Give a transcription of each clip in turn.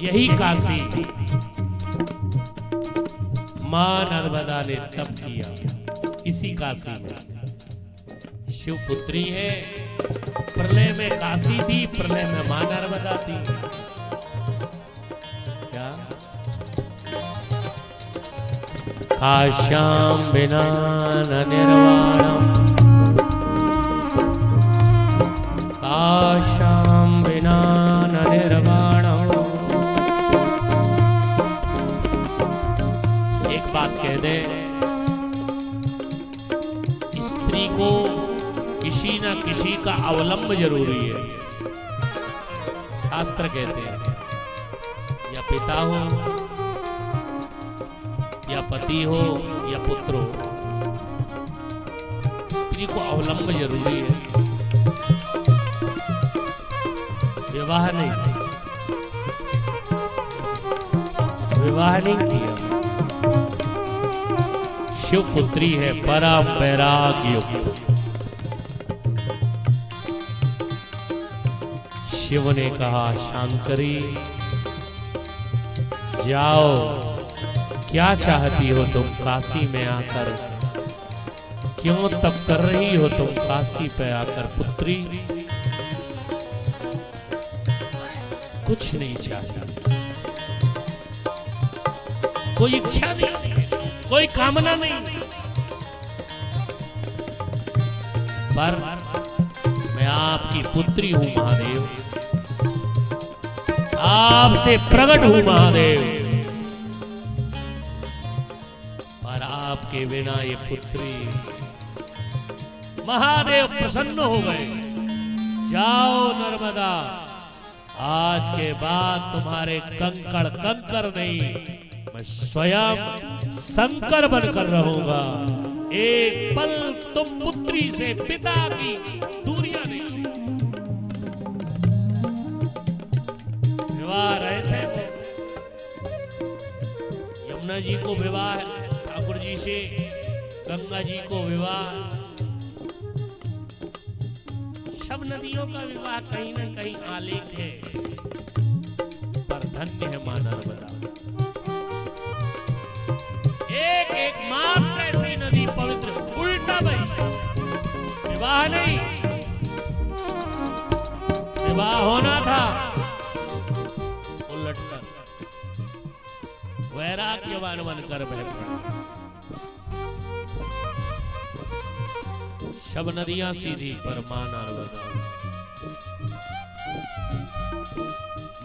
यही काशी मां नर्मदा ने तप किया। इसी काशी में शिवपुत्री है। प्रलय में काशी थी, प्रलय में मां नर्मदा थी। क्या काश्यां विना न निर्वाणम्, काश्यां विना न निर्वाणम्। एक बात कह दे, स्त्री को किसी न किसी का अवलंब जरूरी है। शास्त्र कहते हैं या पिता हो या पति हो या पुत्र हो, स्त्री को अवलंब जरूरी है। विवाह नहीं, विवाह नहीं किया। शिवपुत्री है परम वैराग्य युक्त। शिव ने कहा शांकरी जाओ, क्या चाहती हो तुम काशी में आकर? क्यों तप कर रही हो तुम काशी पे आकर? पुत्री कुछ नहीं चाहिए, कोई इच्छा नहीं, कोई कामना नहीं, पर मैं आपकी पुत्री हूं महादेव, आपसे प्रकट हूं महादेव, और आपके बिना ये पुत्री। महादेव प्रसन्न हो गए। जाओ नर्मदा, आज के बाद तुम्हारे कंकड़ कंकर नहीं, मैं स्वयं शंकर बनकर रहूंगा। एक पल तुम पुत्री से पिता की दूरियां नहीं। विवाह रहे थे, यमुना जी को विवाह ठाकुर जी से, गंगा जी को विवाह, सब नदियों का विवाह कहीं न कहीं आलेख है, पर धन्य है मां नर्मदा। एक एक मात्र ऐसी नदी पवित्र, उल्टा भाई विवाह नहीं, विवाह होना था उलटकर वैराग्यवान बनकर बैठा। सब नदियां सीधी पर मां नर्मदा।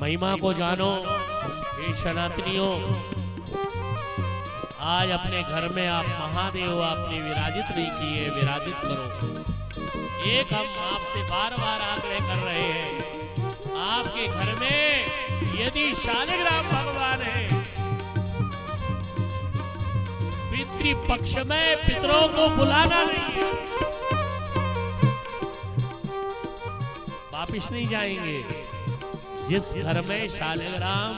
महिमा को जानो हे सनातनियों। आज अपने घर में आप महादेव आपने विराजित नहीं किए, विराजित करो। एक हम आपसे बार बार आग्रह कर रहे हैं, आपके घर में यदि शालिग्राम भगवान है, पितृपक्ष में पितरों को बुलाना नहीं है, वापिस नहीं जाएंगे। जिस घर में शालिग्राम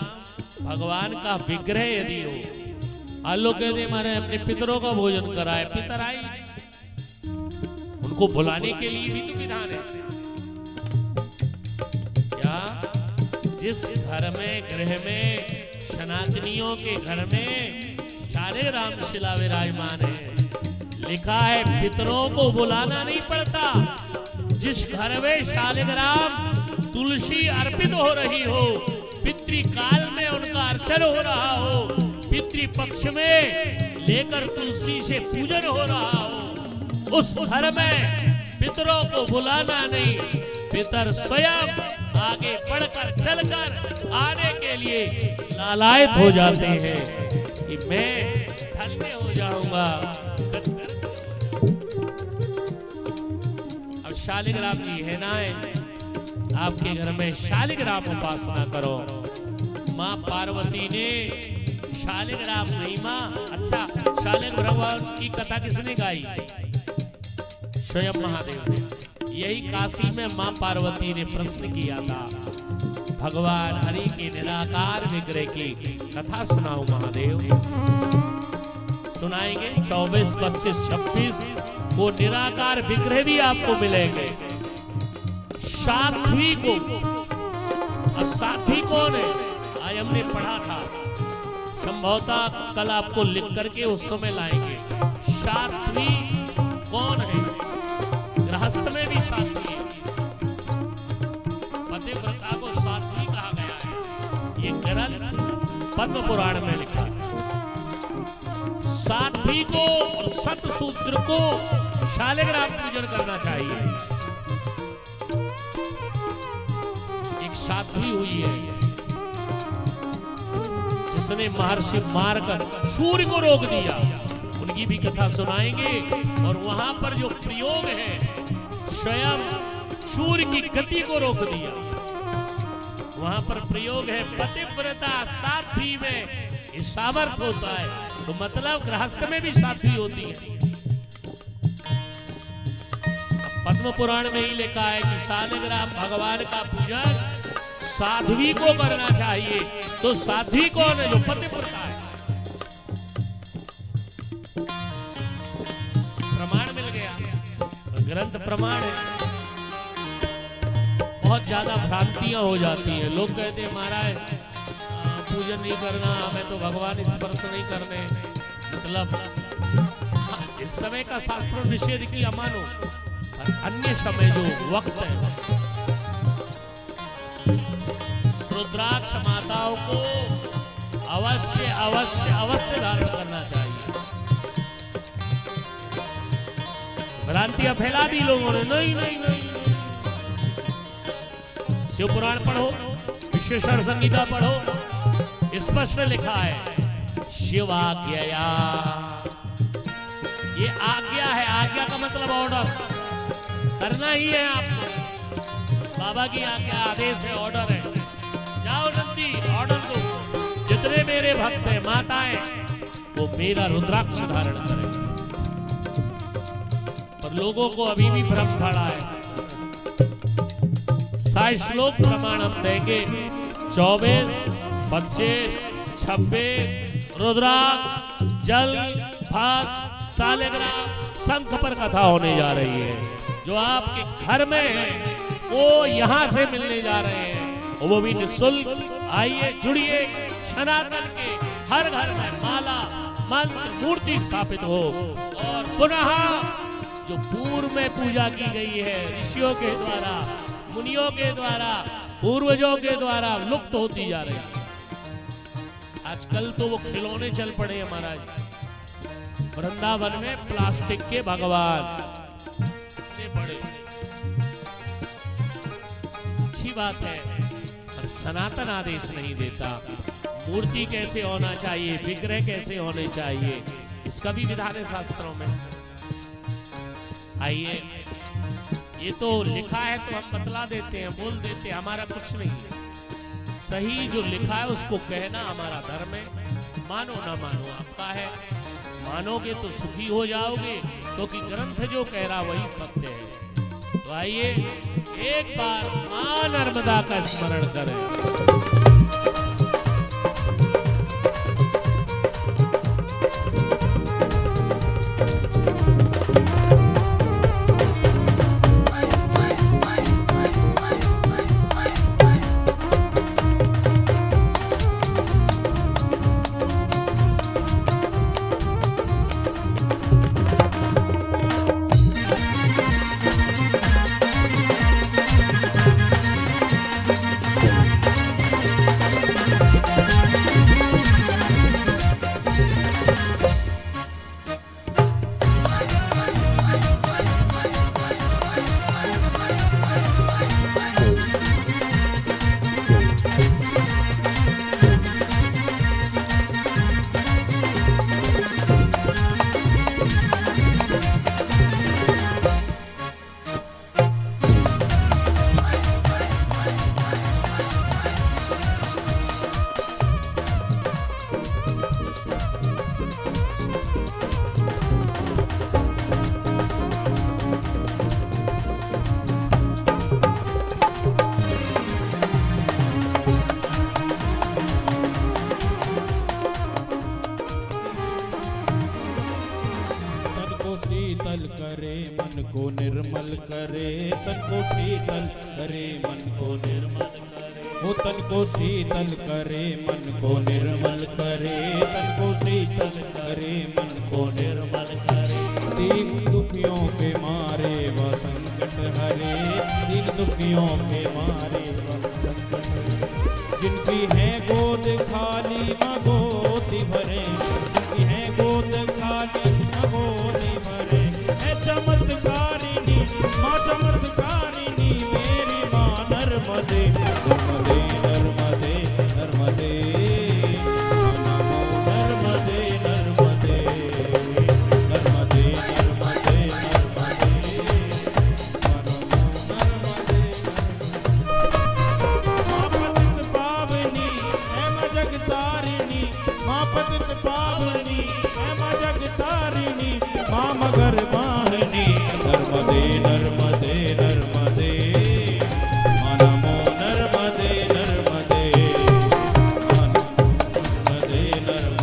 भगवान का विग्रह यदि हो, लोग कहते हमारे अपने पितरों का भोजन कराए, पितर आए, उनको बुलाने के लिए भी तो विधान है। क्या जिस घर में गृह में सनातनियों के घर में शालिग्राम शिला विराजमान है, लिखा है पितरों को बुलाना नहीं पड़ता। जिस घर में शालिग्राम तुलसी अर्पित हो रही हो, पितृकाल में उनका अर्चन हो रहा हो, पितृपक्ष में लेकर तुलसी से पूजन हो रहा हो, उस घर में पितरों को बुलाना नहीं, पितर स्वयं आगे बढ़कर चलकर आने के लिए लालायित हो जाते हैं कि मैं धन्य हो जाऊंगा। अब शालिग्राम जी है ना, आपके घर में शालिग्राम उपासना करो। मां पार्वती ने शालिग्राम नहीं मां, अच्छा शालिग्राम भगवान की कथा किसने गाई? स्वयं महादेव ने। यही काशी में मां पार्वती ने प्रश्न किया था, भगवान हरि के निराकार विग्रह की कथा सुनाओ महादेव। सुनाएंगे 24, 25, 26 वो निराकार विग्रह भी आपको मिलेंगे। साध्वी को, और साध्वी कौन है? आज हमने पढ़ा था, संभवतः कल आपको लिख करके उस समय लाएंगे। साध्वी कौन है? गृहस्थ में भी साध्वी है, पतिव्रता को साध्वी कहा गया है। ये ग्रंथ पद्म पुराण में लिखा है। साध्वी को और सतशूद्र को शालिग्राम पूजन करना चाहिए। एक साध्वी हुई है जिसने महर्षि मारकर सूर्य को रोक दिया, उनकी भी कथा सुनाएंगे। और वहां पर जो प्रयोग है, स्वयं सूर्य की गति को रोक दिया, वहां पर प्रयोग है। पतिव्रता साध्वी में ये सामर्थ्य होता है, तो मतलब गृहस्थ में भी साध्वी होती है। पद्म पुराण में ही लिखा है कि शालिग्राम भगवान का पूजन साध्वी को करना चाहिए। तो साध्वी कौन है? जो पतिव्रता है। प्रमाण मिल गया, ग्रंथ प्रमाण है। बहुत ज्यादा भ्रांतियां हो जाती हैं। लोग कहते हैं महाराज पूजन नहीं करना, हमें तो भगवान स्पर्श नहीं करने। मतलब इस समय का शास्त्र निषेध किया मानो, अन्य समय जो वक्त है, रुद्राक्ष माताओं को अवश्य अवश्य अवश्य धारण करना चाहिए। भ्रांतियां फैला दी लोगों ने, नहीं नहीं नहीं। शिव पुराण पढ़ो, विश्वेश्वर संगीता पढ़ो, स्पष्ट लिखा है शिवाज्ञया। ये आज्ञा है, आज्ञा का मतलब ऑर्डर, करना ही है आपको। बाबा की आज्ञा, आदेश है, ऑर्डर है। जाओ नंदी, ऑर्डर दो, जितने मेरे भक्त हैं, माताएं, वो मेरा रुद्राक्ष धारण करें। पर लोगों को अभी भी भ्रम पड़ा है। 7 श्लोक प्रमाण हम देंगे, 24, 25, 26 रुद्राक्ष, जल, भास, शालिग्राम, शंख पर कथा होने जा रही है। जो आपके घर में है वो यहाँ से मिलने जा रहे हैं, वो भी निःशुल्क। आइए, जुड़िए। सनातन के हर घर में माला, मंत्र, मूर्ति स्थापित हो। और पुनः जो पूर्व में पूजा की गई है ऋषियों के द्वारा, मुनियों के द्वारा, पूर्वजों के द्वारा, लुप्त होती जा रही है। आजकल तो वो खिलौने चल पड़े हैं महाराज। वृंदावन में प्लास्टिक के भगवान बड़े, अच्छी बात है, पर सनातन आदेश नहीं देता। मूर्ति कैसे होना चाहिए, विग्रह कैसे होने चाहिए, इसका भी विधान है शास्त्रों में। आइए, ये तो लिखा है तो हम बतला देते हैं, बोल देते हैं, हमारा कुछ नहीं है। सही जो लिखा है उसको कहना हमारा धर्म है। मानो ना मानो आपका है, मानोगे तो सुखी हो जाओगे, क्योंकि ग्रंथ जो कह रहा वही सत्य है। तो आइए एक बार मां नर्मदा का स्मरण करें। शीतल करे मन को निर्मल करे, तन को शीतल करे मन को निर्मल करे। वो तन को शीतल करे मन को निर्मल करे, तन को शीतल करे मन को निर्मल करे। दीन दुखियों के मारे वह संकट हरे, दीन दुखियों के मारे वह संकट हरे। जिनकी है गोद खाली माँ गोदी भरे, जिनकी है गोद खाली माँ गोदी भरे। है चमत्कारिणी माँ चमत्कारिणी मेरी माँ नर्मदे नर्मदे नर्मदे नर्मदे नमो नर्मदे नर्मदे नर्मदे नर्मदे नर्मदे नर्मदे। माँ पतित पावनी है माँ जगतारिणी, माँ पतित पावनी है माँ जगतारिणी, माँ मगर वाहिनी नर्मदे नर्मदे नर्मदे नमो नर्मदे नर्मदे नर्मदे नर्मदे।